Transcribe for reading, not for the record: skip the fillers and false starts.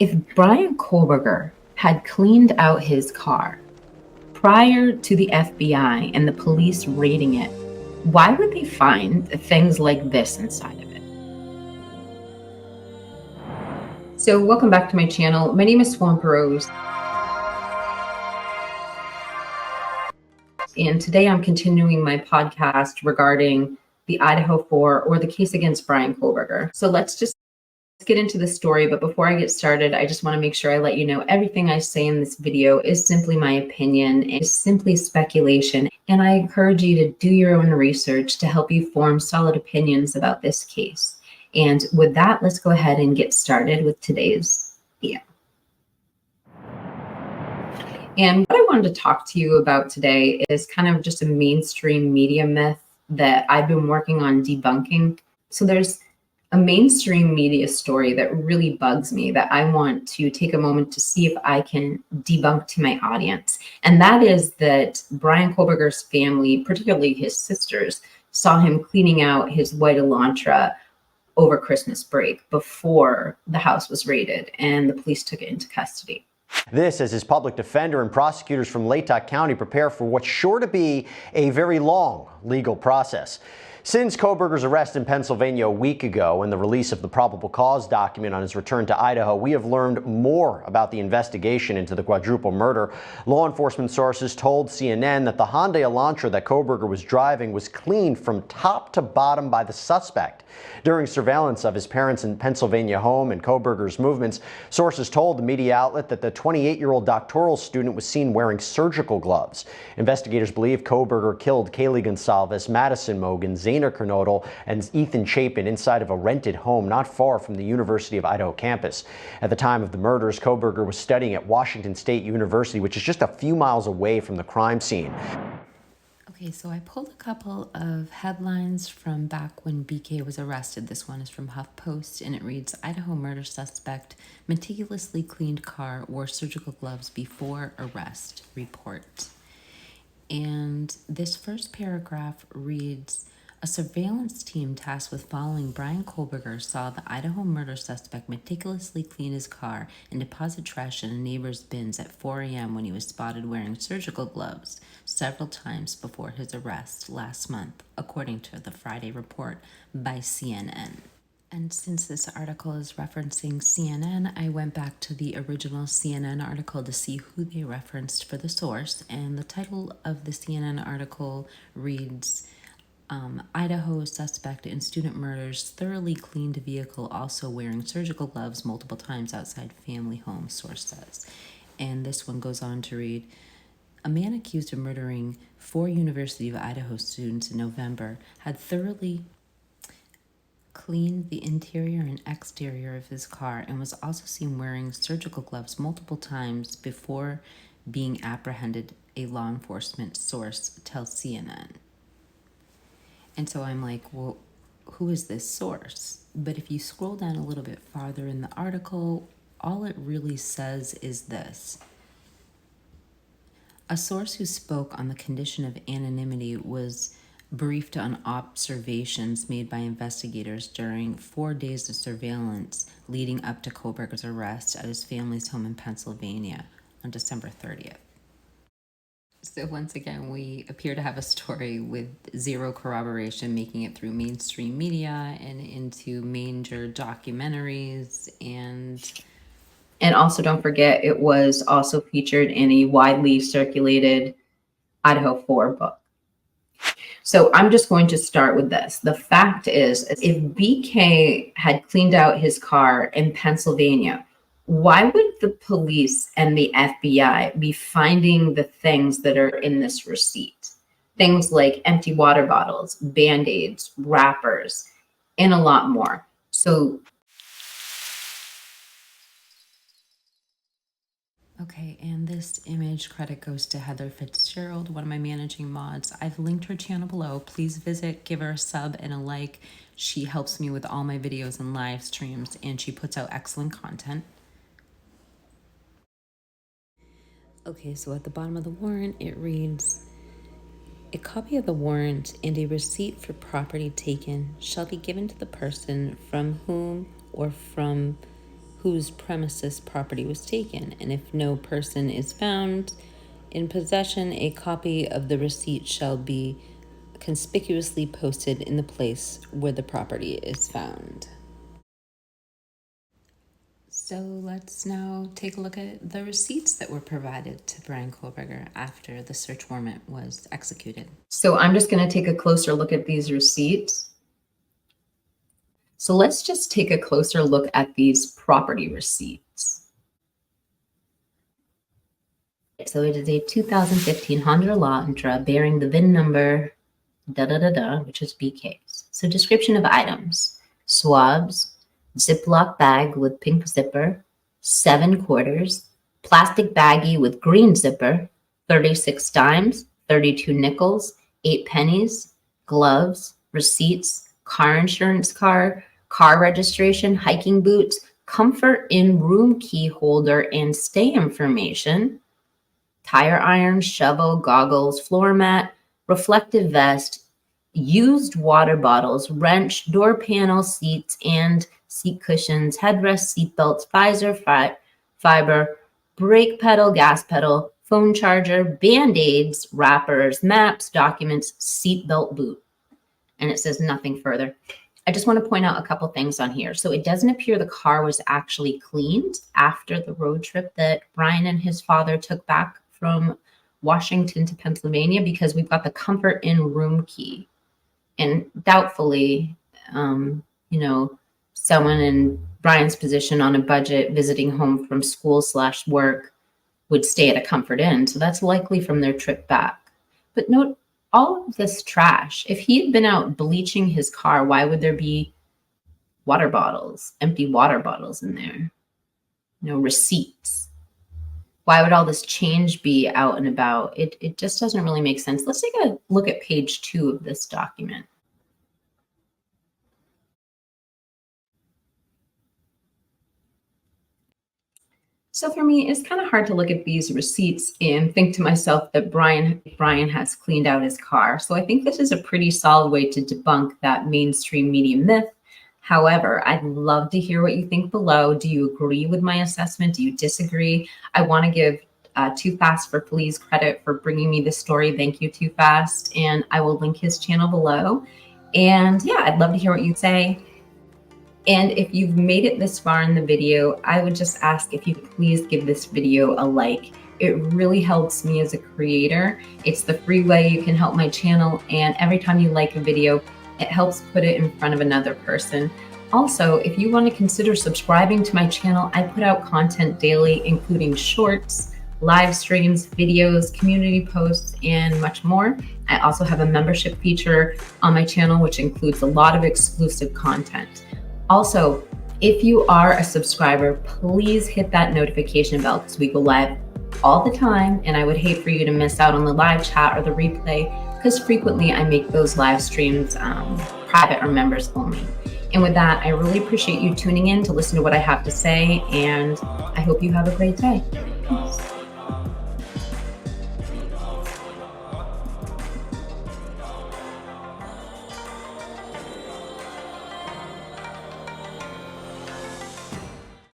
If Brian Kohlberger had cleaned out his car prior to the FBI and the police raiding it, why would they find things like this inside of it? So welcome back to my channel. My name is Swamp Rose, and today I'm continuing my podcast regarding the Idaho4 or the case against Brian Kohlberger. So let's get into the story. But before I get started, I just want to make sure I let you know everything I say in this video is simply my opinion, is simply speculation. And I encourage you to do your own research to help you form solid opinions about this case. And with that, let's go ahead and get started with today's video. And what I wanted to talk to you about today is kind of just a mainstream media myth that I've been working on debunking. So there's a mainstream media story that really bugs me that I want to take a moment to see if I can debunk to my audience. And that is that Brian Kohlberger's family, particularly his sisters, saw him cleaning out his white Elantra over Christmas break before the house was raided and the police took it into custody. This as his public defender and prosecutors from Latah County prepare for what's sure to be a very long legal process. Since Kohlberger's arrest in Pennsylvania a week ago and the release of the probable cause document on his return to Idaho, we have learned more about the investigation into the quadruple murder. Law enforcement sources told CNN that the Hyundai Elantra that Kohlberger was driving was cleaned from top to bottom by the suspect. During surveillance of his parents' in Pennsylvania home and Kohlberger's movements, sources told the media outlet that the 28-year-old doctoral student was seen wearing surgical gloves. Investigators believe Kohlberger killed Kaylee Gonsalves, Madison Mogan, Zainer Kernodle, and Ethan Chapin inside of a rented home not far from the University of Idaho campus. At the time of the murders, Kohlberger was studying at Washington State University, which is just a few miles away from the crime scene. Okay, so I pulled a couple of headlines from back when BK was arrested. This one is from HuffPost, and it reads, Idaho murder suspect meticulously cleaned car, wore surgical gloves before arrest, report. And this first paragraph reads, a surveillance team tasked with following Brian Kohlberger saw the Idaho murder suspect meticulously clean his car and deposit trash in a neighbor's bins at 4 a.m. when he was spotted wearing surgical gloves several times before his arrest last month, according to the Friday report by CNN. And since this article is referencing CNN, I went back to the original CNN article to see who they referenced for the source. And the title of the CNN article reads, Idaho suspect in student murders thoroughly cleaned vehicle, also wearing surgical gloves multiple times outside family home, source says. And this one goes on to read, a man accused of murdering 4 University of Idaho students in November had thoroughly cleaned the interior and exterior of his car and was also seen wearing surgical gloves multiple times before being apprehended, a law enforcement source tells CNN. And so I'm like, well, who is this source? But if you scroll down a little bit farther in the article, all it really says is this. A source who spoke on the condition of anonymity was briefed on observations made by investigators during 4 days of surveillance leading up to Kohlberger's arrest at his family's home in Pennsylvania on December 30th. So once again, we appear to have a story with zero corroboration, making it through mainstream media and into major documentaries. And also don't forget, it was also featured in a widely circulated Idaho4 book. So I'm just going to start with this. The fact is, if BK had cleaned out his car in Pennsylvania, why would the police and the FBI be finding the things that are in this receipt? Things like empty water bottles, Band-Aids, wrappers, and a lot more. So okay, and this image credit goes to Heather Fitzgerald, one of my managing mods. I've linked her channel below. Please visit, give her a sub and a like. She helps me with all my videos and live streams, and she puts out excellent content. Okay, so at the bottom of the warrant, it reads, a copy of the warrant and a receipt for property taken shall be given to the person from whom or from whose premises property was taken, and if no person is found in possession, a copy of the receipt shall be conspicuously posted in the place where the property is found. So let's now take a look at the receipts that were provided to Brian Kohlberger after the search warrant was executed. So I'm just going to take a closer look at these receipts. So let's just take a closer look at these property receipts. So it is a 2015 Honda Elantra bearing the VIN number which is BK's. So description of items: swabs, Ziploc bag with pink zipper, 7 quarters, plastic baggie with green zipper, 36 dimes, 32 nickels, 8 pennies, gloves, receipts, car insurance card, car registration, hiking boots, comfort in room key holder and stay information, tire iron, shovel, goggles, floor mat, reflective vest, used water bottles, wrench, door panel, seats and seat cushions, headrest, seat belts, visor, fiber, brake pedal, gas pedal, phone charger, band-aids, wrappers, maps, documents, seat belt boot. And it says nothing further. I just want to point out a couple things on here. So it doesn't appear the car was actually cleaned after the road trip that Brian and his father took back from Washington to Pennsylvania, because we've got the comfort in room key. And doubtfully, someone in Brian's position on a budget visiting home from school/work would stay at a comfort inn. So that's likely from their trip back. But note all of this trash. If he had been out bleaching his car, why would there be water bottles, empty water bottles in there? Receipts. Why would all this change be out and about? It just doesn't really make sense. Let's take a look at page 2 of this document. So for me, it's kind of hard to look at these receipts and think to myself that Brian has cleaned out his car. So I think this is a pretty solid way to debunk that mainstream media myth. However, I'd love to hear what you think below. Do you agree with my assessment? Do you disagree? I want to give Too Fast for Police credit for bringing me this story. Thank you, Too Fast. And I will link his channel below. And yeah, I'd love to hear what you say. And if you've made it this far in the video, I would just ask if you please give this video a like. It really helps me as a creator. It's the free way you can help my channel. And every time you like a video, it helps put it in front of another person. Also, if you want to consider subscribing to my channel, I put out content daily, including shorts, live streams, videos, community posts, and much more. I also have a membership feature on my channel, which includes a lot of exclusive content. Also, if you are a subscriber, please hit that notification bell because we go live all the time, and I would hate for you to miss out on the live chat or the replay, because frequently I make those live streams private or members only. And with that, I really appreciate you tuning in to listen to what I have to say, and I hope you have a great day.